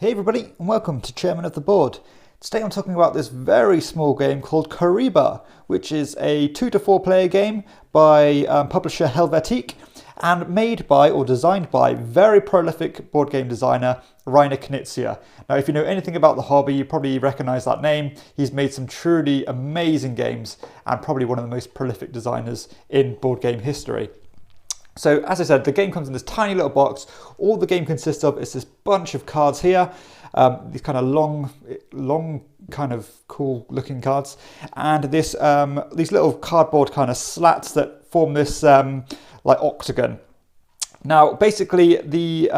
Hey everybody, and welcome to Chairman of the Board. Today I'm talking about this very small game called Kariba, which is a 2 to 4 player game by publisher Helvetique and made by or designed by very prolific board game designer Reiner Knizia. Now if you know anything about the hobby, you probably recognise that name. He's made some truly amazing games and probably one of the most prolific designers in board game history. So as I said, the game comes in this tiny little box. All the game consists of is this bunch of cards here, these kind of long kind of cool looking cards, and this these little cardboard kind of slats that form this like octagon. Now basically the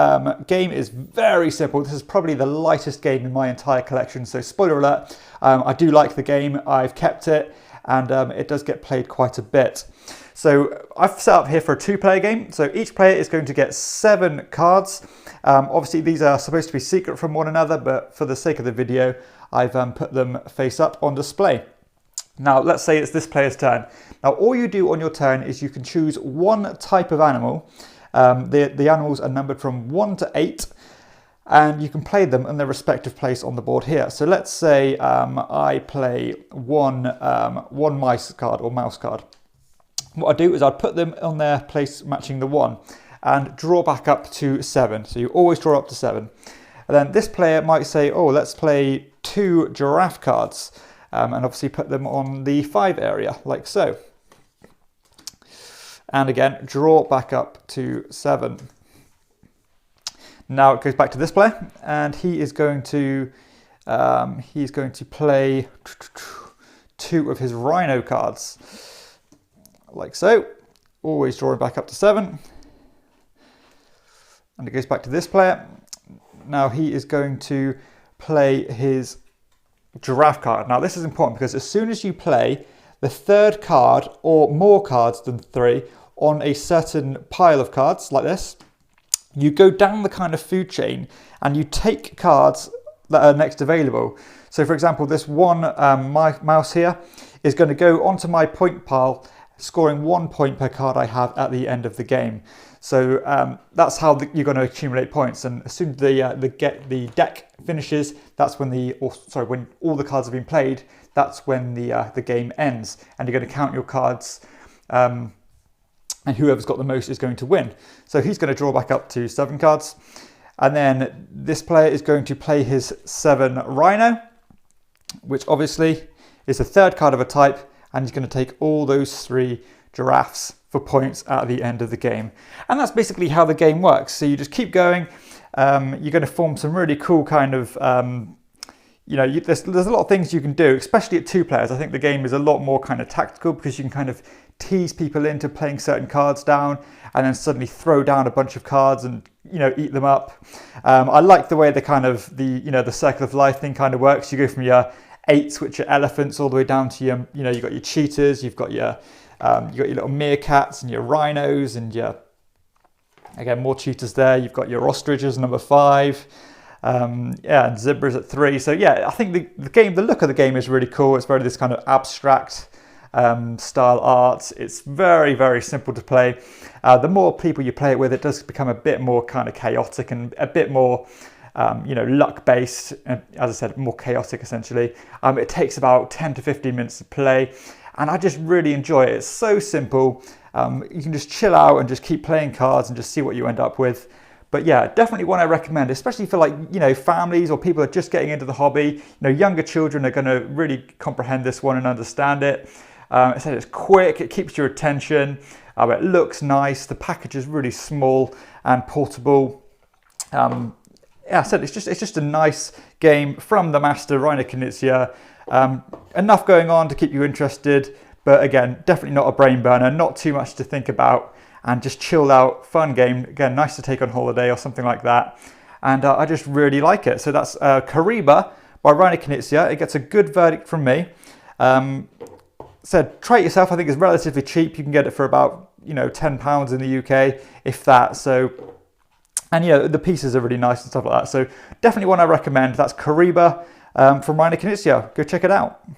game is very simple. This is probably the lightest game in my entire collection, so spoiler alert, I do like the game, I've kept it, and it does get played quite a bit. So I've set up here for a 2-player game. So each player is going to get 7 cards. Obviously these are supposed to be secret from one another, but for the sake of the video, I've put them face up on display. Now let's say it's this player's turn. Now all you do on your turn is you can choose one type of animal. The animals are numbered from 1 to 8, and you can play them in their respective place on the board here. So let's say I play one mice card or mouse card. What I do is I'd put them on their place matching the 1 and draw back up to 7. So you always draw up to 7. And then this player might say, oh, let's play 2 giraffe cards, and obviously put them on the 5 area, like so. And again, draw back up to 7. Now it goes back to this player, and he is going to play 2 of his rhino cards. Like so, always drawing back up to 7. And it goes back to this player. Now he is going to play his giraffe card. Now this is important because as soon as you play the 3rd card or more cards than 3 on a certain pile of cards like this, you go down the kind of food chain and you take cards that are next available. So for example, this one mouse here is going to go onto my point pile, scoring 1 point per card I have at the end of the game. So that's how you're going to accumulate points. And as soon as the deck finishes, that's when when all the cards have been played, that's when the game ends, and you're going to count your cards, and whoever's got the most is going to win. So he's going to draw back up to 7 cards, and then this player is going to play his 7 rhino, which obviously is the 3rd card of a type, and he's going to take all those 3 giraffes for points at the end of the game. And that's basically how the game works. So you just keep going. You're going to form some really cool kind of, there's a lot of things you can do, especially at 2 players. I think the game is a lot more kind of tactical because you can kind of tease people into playing certain cards down and then suddenly throw down a bunch of cards and, eat them up. I like the way the kind of the circle of life thing kind of works. You go from your 8s, which are elephants, all the way down to your, you've got your cheetahs, you've got your little meerkats and your rhinos, and again, more cheetahs there. You've got your ostriches, number 5, and zebras at 3. So yeah, I think the look of the game is really cool. It's very this kind of abstract style art. It's very, very simple to play. The more people you play it with, it does become a bit more kind of chaotic and a bit more luck-based, and as I said, more chaotic essentially. It takes about 10 to 15 minutes to play, and I just really enjoy it. It's so simple. You can just chill out and just keep playing cards and just see what you end up with. But yeah, definitely one I recommend, especially for families or people that are just getting into the hobby. Younger children are going to really comprehend this one and understand it. I said it's quick, it keeps your attention, it looks nice, the package is really small and portable. I said it's just a nice game from the master Reiner Knizia. Enough going on to keep you interested, but again, definitely not a brain burner, not too much to think about, and just chilled out, fun game. Again, nice to take on holiday or something like that. And I just really like it. So that's Kariba by Reiner Knizia. It gets a good verdict from me. Said try it yourself. I think it's relatively cheap. You can get it for about £10 in the UK, if that. So. And the pieces are really nice and stuff like that. So definitely one I recommend. That's Kariba from Reiner Knizia. Go check it out.